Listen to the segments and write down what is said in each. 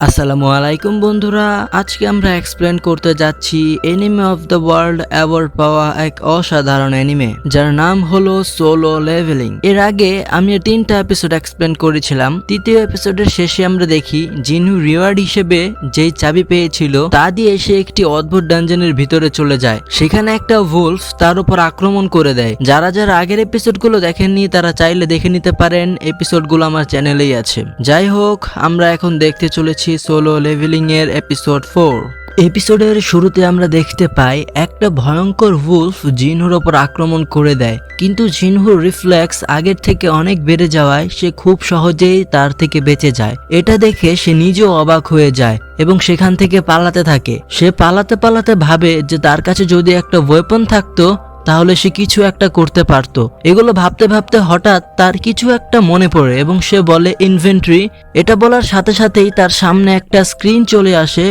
আসসালামু আলাইকুম বন্ধুরা, আজকে আমরা এক্সপ্লেন করতে যাচ্ছি anime of the world award পাওয়া এক অসাধারণ এনিমে যার নাম হলো সোলো লেভেলিং। এর আগে আমি 3টা এপিসোড এক্সপ্লেন করেছিলাম। তৃতীয় এপিসোডের শেষে আমরা দেখি জিনহু রিওয়ার্ড হিসেবে যেই চাবি পেয়েছিল তা দিয়ে সে একটি অদ্ভুত ডানজনের ভিতরে চলে যায়। সেখানে একটা ভুলফ তার উপর আক্রমণ করে দেয়। যারা আগের এপিসোডগুলো দেখেননি তারা চাইলে দেখে নিতে পারেন, এপিসোডগুলো আমার চ্যানেলেই আছে। যাই হোক, আমরা এখন দেখতে চলেছি সোলো লেভেলিং এর এপিসোড 4। এপিসোডের শুরুতে আমরা দেখতে পাই একটা ভয়ঙ্কর উলফ জিনহুর ওপর আক্রমণ করে দেয়, কিন্তু জিনহুর রিফ্লেক্স আগের থেকে অনেক বেড়ে যাওয়ায় সে খুব সহজেই তার থেকে বেঁচে যায়। এটা দেখে সে নিজেও অবাক হয়ে যায় এবং সেখান থেকে পালাতে থাকে। সে পালাতে পালাতে ভাবে যে তার কাছে যদি একটা ওয়েপন থাকতো তাহলে সে কিছু একটা করতে পারত। এগুলো ভাবতে ভাবতে হঠাৎ তার কিছু একটা মনে পড়ে এবং সে বলে ইনভেন্টরি। এটা বলার সাথে সাথেই তার সামনে একটা স্ক্রিন চলে আসে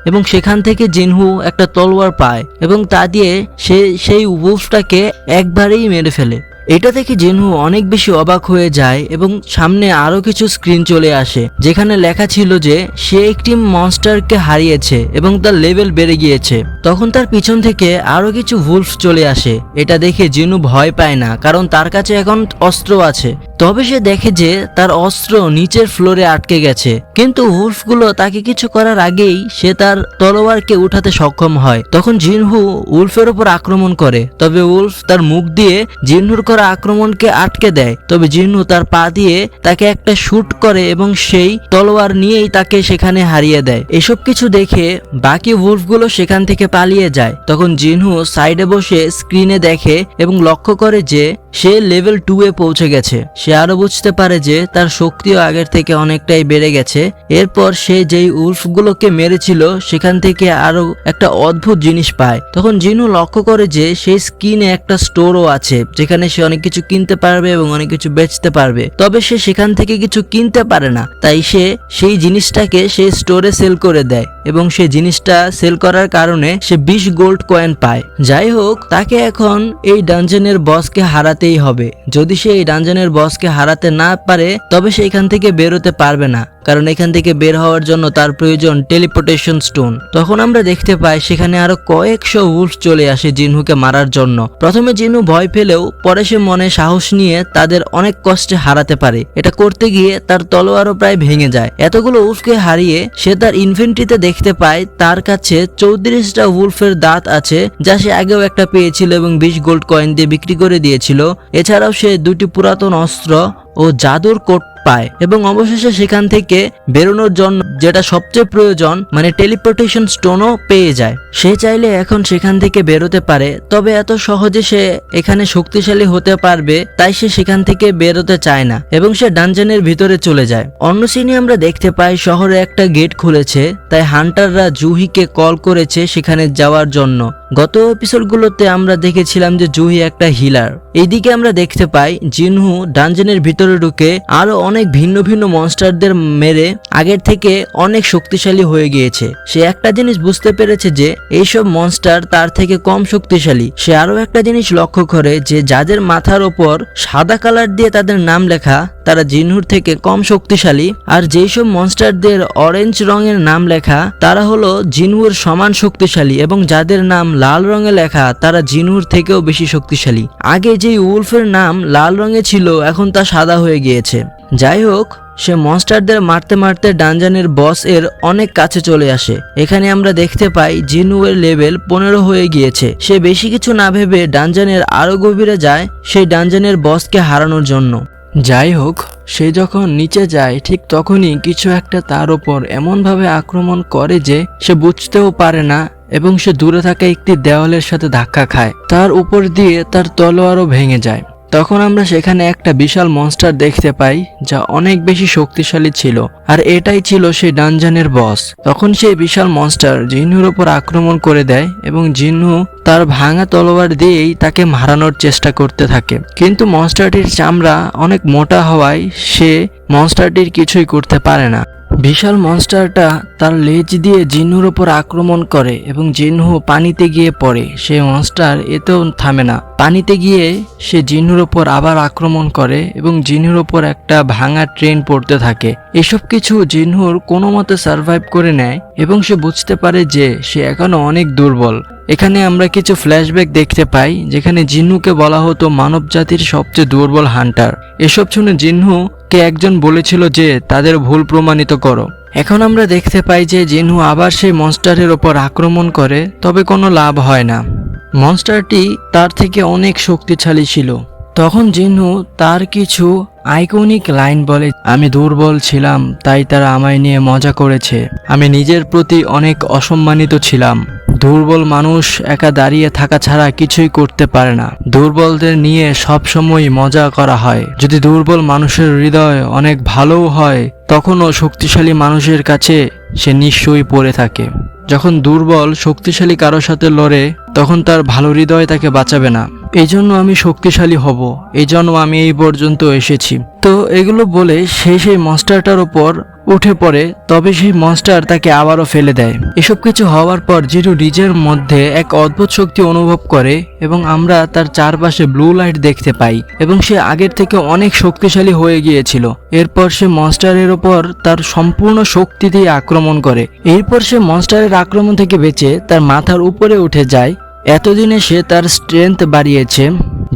এবং সেখান থেকে জিনহু একটা তলোয়ার পায় এবং তা দিয়ে সে সেই উলফটাকে একবারেই মেরে ফেলে। এটা দেখে জিনহু অনেক বেশি অবাক হয়ে যায় এবং সামনে আরো কিছু স্ক্রিন চলে আসে যেখানে লেখা ছিল যে সে একটি মনস্টারকে হারিয়েছে এবং তার লেভেল বেড়ে গিয়েছে। তখন তার পিছন থেকে আরো কিছু উলফ চলে আসে। এটা দেখে জিনহু ভয় পায় না, কারণ তার কাছে এখন অস্ত্র আছে। তবে সে দেখে যে তার অস্ত্র নিচের ফ্লোরে আটকে গেছে, কিন্তু উলফগুলো তাকে কিছু করার আগেই সে তার তলোয়ারকে উঠাতে সক্ষম হয়। তখন জিনহু উলফের উপর আক্রমণ করে, তবে উলফ তার মুখ দিয়ে জিনহুর আক্রমণকে আটকে দেয়। তবে জিনহু তার পা দিয়ে তাকে একটা শুট করে এবং সেই তলোয়ার নিয়েই তাকে সেখানে হারিয়ে দেয়। এসব কিছু দেখে বাকি উলফগুলো সেখান থেকে পালিয়ে যায়। তখন জিনহু সাইডে বসে স্ক্রিনে দেখে এবং লক্ষ্য করে যে সে লেভেল 2 এ পৌঁছে গেছে। সে আরো বুঝতে পারে যে তার শক্তিও আগের থেকে অনেকটাই বেড়ে গেছে। এরপর সে যেই উলফগুলোকে মেরেছিল সেখান থেকে আরো একটা অদ্ভুত জিনিস পায়। তখন জিনহু লক্ষ্য করে যে সেই স্ক্রিনে একটা স্টোরও আছে যেখানে সে অনেক কিছু কিনতে পারবে এবং অনেক কিছু বেচতে পারবে। তবে সে সেখান থেকে কিছু কিনতে পারে না, তাই সে সেই জিনিসটাকে সেই স্টোরে সেল করে দেয় এবং সেই জিনিসটা সেল করার কারণে সে 20 গোল্ড কয়েন পায়। যাই হোক, তাকে এখন এই ডানজনের বসকে হারাতেই হবে। যদি সে এই ডানজনের বসকে হারাতে না পারে তবে সে এখান থেকে বেরোতে পারবে না, কারণ এখান থেকে বের হওয়ার জন্য তার প্রয়োজন টেলিপোর্টেশন স্টোন। তখন আমরা দেখতে পাই সেখানে আরো কয়েকশো উলফ চলে আসে জিনহুকে মারার জন্য। প্রথমে জিনহু ভয় পেলেও পরে সে মনে সাহস নিয়ে তাদের অনেক কষ্টে হারাতে পারে। এটা করতে গিয়ে তার তলোয়ারও প্রায় ভেঙে যায়। এতগুলো উলফকে হারিয়ে সে তার ইনভেন্টরিতে দেখতে পায় তার কাছে 34টা উলফের দাঁত আছে, যা সে আগেও একটা পেয়েছিল এবং 20 গোল্ড কয়েন দিয়ে বিক্রি করে দিয়েছিল। এছাড়াও সে 2টি পুরাতন অস্ত্র ও জাদুর কোট পায় এবং অবশেষে সেখান থেকে বেরোনোর জন্য যেটা সবচেয়ে প্রয়োজন মানে টেলিপোর্টেশন স্টোনও পেয়ে যায়। সে চাইলে এখন সেখান থেকে বেরোতে পারে, তবে এত সহজে সে এখানে শক্তিশালী হতে পারবে তাই সে সেখান থেকে বেরোতে চায় না এবং সে ডানজনের ভিতরে চলে যায়। অন্য সিনে আমরা দেখতে পাই শহরে একটা গেট খুলেছে, তাই হান্টাররা জুহিকে কল করেছে সেখানে যাওয়ার জন্য। গত এপিসোডগুলোতে আমরা দেখেছিলাম যে জুহি একটা হিলার। এইদিকে আমরা দেখতে পাই জিনহু ডানজনের ভিতরে ঢুকে আরো অনেক ভিন্ন ভিন্ন মনস্টারদের মেরে আগের থেকে অনেক শক্তিশালী হয়ে গিয়েছে। সে একটা জিনিস বুঝতে পেরেছে যে এইসব মনস্টার তার থেকে কম শক্তিশালী। সে আরো একটা জিনিস লক্ষ্য করে যে যাদের মাথার ওপর সাদা কালার দিয়ে তাদের নাম লেখা তারা জিনহুর থেকে কম শক্তিশালী, আর যেই সব মনস্টারদের অরেঞ্জ রঙের নাম লেখা তারা হলো জিনহুর সমান শক্তিশালী এবং যাদের নাম লাল রঙে লেখা তারা জিনহুর থেকেও বেশি শক্তিশালী। আগে যেই উলফের নাম লাল রঙে ছিল এখন তা সাদা হয়ে গিয়েছে। যাই হোক, সে মনস্টারদের মারতে মারতে ডানজনের বস এর অনেক কাছে চলে আসে। এখানে আমরা দেখতে পাই জিনহুয়ের লেভেল 15 হয়ে গিয়েছে। সে বেশি কিছু না ভেবে ডানজনের আরো গভীরে যায় সেই ডানজনের বসকে হারানোর জন্য। যাই হোক, সে যখন নিচে যায় ঠিক তখনই কিছু একটা তার উপর এমনভাবে আক্রমণ করে যে সে বুঝতেও পারে না এবং সে দূরে থাকা একটি দেওয়ালের সাথে ধাক্কা খায়। তার উপর দিয়ে তার তলোয়ারও ভেঙে যায়। তখন আমরা সেখানে একটা বিশাল মনস্টার দেখতে পাই যা অনেক বেশি শক্তিশালী ছিল, আর এটাই ছিল সেই ডানজনের বস। তখন সেই বিশাল মনস্টার জিনহুর উপর আক্রমণ করে দেয় এবং জিনহু তার ভাঙা তলোয়ার দিয়েই তাকে মারানোর চেষ্টা করতে থাকে, কিন্তু মনস্টারটির চামড়া অনেক মোটা হওয়ায় সে মনস্টারটির কিছুই করতে পারে না। বিশাল মনস্টারটা তার লেজ দিয়ে জিন্নুর উপর আক্রমণ করে এবং জিন্নু পানিতে গিয়ে পড়ে। সে মনস্টার এতেও থামে না, পানিতে গিয়ে সে জিন্নুর উপর আবার আক্রমণ করে এবং জিন্নুর উপর একটা ভাঙা ট্রেন পড়তে থাকে। এসব কিছু জিন্নুর কোনো মতে সার্ভাইভ করে নেয় এবং সে বুঝতে পারে যে সে এখনো অনেক দুর্বল। এখানে আমরা কিছু ফ্ল্যাশব্যাক দেখতে পাই যেখানে জিন্নুকে বলা হতো মানব জাতির সবচেয়ে দুর্বল হান্টার। এসব শুনে জিন্নুকে একজন বলেছিল যে তাদের ভুল প্রমাণিত করো। এখন আমরা দেখতে পাই যে জিন্নু আবার সেই মনস্টারের ওপর আক্রমণ করে, তবে কোনো লাভ হয় না। মনস্টারটি তার থেকে অনেক শক্তিশালী ছিল। তখন জিন্নু তার কিছু আইকনিক লাইন বলে, আমি দুর্বল ছিলাম তাই তারা আমায় নিয়ে মজা করেছে, আমি নিজের প্রতি অনেক অসম্মানিত ছিলাম। দুর্বল মানুষ একা দাঁড়িয়ে থাকা ছাড়া কিছুই করতে পারে না, দুর্বলদের নিয়ে সবসময় মজা করা হয়। যদি দুর্বল মানুষের হৃদয় অনেক ভালোও হয় তখনও শক্তিশালী মানুষের কাছে সে নিশ্চয়ই পড়ে থাকে। যখন দুর্বল শক্তিশালী কারোর সাথে লড়ে তখন তার ভালো হৃদয় তাকে বাঁচাবে না। এই জন্য আমি শক্তিশালী হব, এই জন্য আমি এই পর্যন্ত এসেছি। তো এগুলো বলে সেই মনস্টারটার উপর উঠে পড়ে, তবে সেই মনস্টার তাকে আবারও ফেলে দেয়। এসব কিছু হওয়ার পর জিরো নিজের মধ্যে এক অদ্ভুত শক্তি অনুভব করে এবং আমরা তার চারপাশে ব্লু লাইট দেখতে পাই এবং সে আগের থেকে অনেক শক্তিশালী হয়ে গিয়েছিল। এরপর সে মনস্টারের উপর তার সম্পূর্ণ শক্তি দিয়ে আক্রমণ করে। এরপর সে মনস্টারের আক্রমণ থেকে বেঁচে তার মাথার উপরে উঠে যায়। এতদিনে সে তার স্ট্রেংথ বাড়িয়েছে।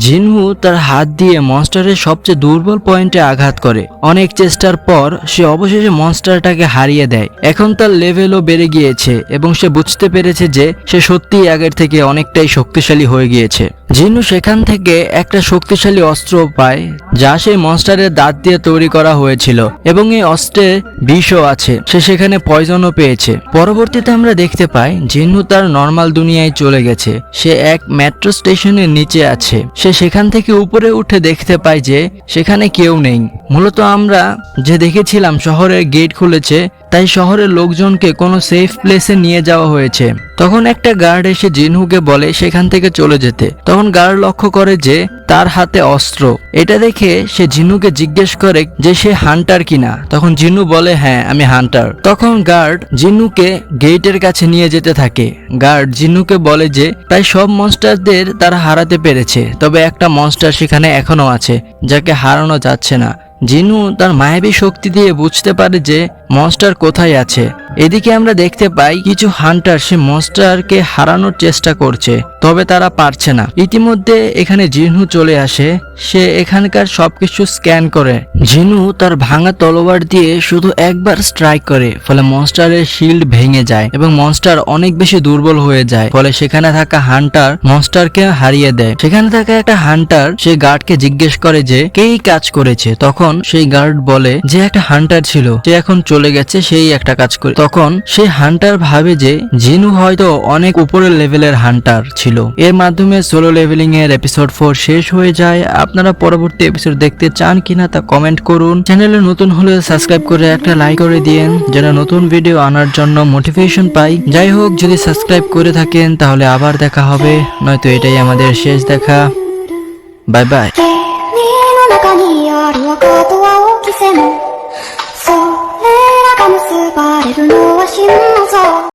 জিন্নু তার হাত দিয়ে মনস্টারের সবচেয়ে দুর্বল পয়েন্টে আঘাত করে। অনেক চেষ্টার পর সে অবশেষে মনস্টারটাকে হারিয়ে দেয়। এখন তার লেভেলও বেড়ে গিয়েছে এবং সে বুঝতে পেরেছে যে সে সত্যিই আগের থেকে অনেকটাই শক্তিশালী হয়ে গিয়েছে। জিন্নু সেখান থেকে একটা শক্তিশালী অস্ত্র পায় যা সেই মনস্টারের দাঁত দিয়ে তৈরি করা হয়েছিল এবং এই অস্ত্রে বিষও আছে। সে সেখানে পয়জনও পেয়েছে। পরবর্তীতে আমরা দেখতে পাই জিন্নু তার নর্মাল দুনিয়ায় চলে গেছে। সে এক মেট্রো স্টেশনের নিচে আছে। সে সেখান থেকে উপরে উঠে দেখতে পায় যে সেখানে কেউ নেই। মূলত আমরা যে দেখেছিলাম শহরের গেট খুলেছে, তাই শহরের লোকজনকে কোনো সেফ প্লেসে নিয়ে যাওয়া হয়েছে। তখন একটা গার্ড এসে জিন্নুকে বলে সেখান থেকে চলে যেতে। তখন গার্ড লক্ষ্য করে যে তার হাতে অস্ত্র। এটা দেখে সে জিন্নুকে জিজ্ঞেস করে যে সে হান্টার কিনা। তখন জিন্নু বলে হ্যাঁ আমি হান্টার। তখন গার্ড জিন্নুকে গেটের কাছে নিয়ে যেতে থাকে। গার্ড জিন্নুকে বলে যে প্রায় সব মনস্টারদের তারা হারাতে পেরেছে, তবে একটা মনস্টার সেখানে এখনো আছে যাকে হারানো যাচ্ছে না। জিন্নু তার মায়াবী শক্তি দিয়ে বুঝতে পারে যে মনস্টার কোথায় আছে। এদিকে আমরা দেখতে পাই কিছু হান্টার সে মনস্টারকে হারানোর চেষ্টা করছে, তবে তারা পারছে না। ইতিমধ্যে এখানে জিন্নু চলে আসে। সে এখানকার সবকিছু স্ক্যান করে। জিন্নু তার ভাঙা তলোয়ার দিয়ে শুধু একবার স্ট্রাইক করে, ফলে মনস্টারের শিল্ড ভেঙে যায় এবং মনস্টার অনেক বেশি দুর্বল হয়ে যায়। ফলে সেখানে থাকা হান্টার মনস্টারকে হারিয়ে দেয়। সেখানে থাকা একটা হান্টার সে গার্ডকে জিজ্ঞেস করে যে কেই কাজ করেছে। তখন সেই গার্ড বলে যে একটা হান্টার ছিল, সে এখন চলে গেছে, সেই একটা কাজ করে। তখন সেই হান্টার ভাবে যে জিন্নু হয়তো অনেক উপরের লেভেলের হান্টার ছিল। এর মাধ্যমে সোলো লেভেলিং এর এপিসোড 4 শেষ হয়ে যায়। আপনারা পরবর্তী এপিসোড দেখতে চান কিনা তা কমেন্ট করুন। চ্যানেলে নতুন হলে সাবস্ক্রাইব করে একটা লাইক করে দিন যেন নতুন ভিডিও আনার জন্য মোটিভেশন পাই। যাই হোক, যদি সাবস্ক্রাইব করে থাকেন তাহলে আবার দেখা হবে, নয়তো এটাই আমাদের শেষ দেখা। বাই বাই।中にある赤と青き線それらが結ばれるのは真の像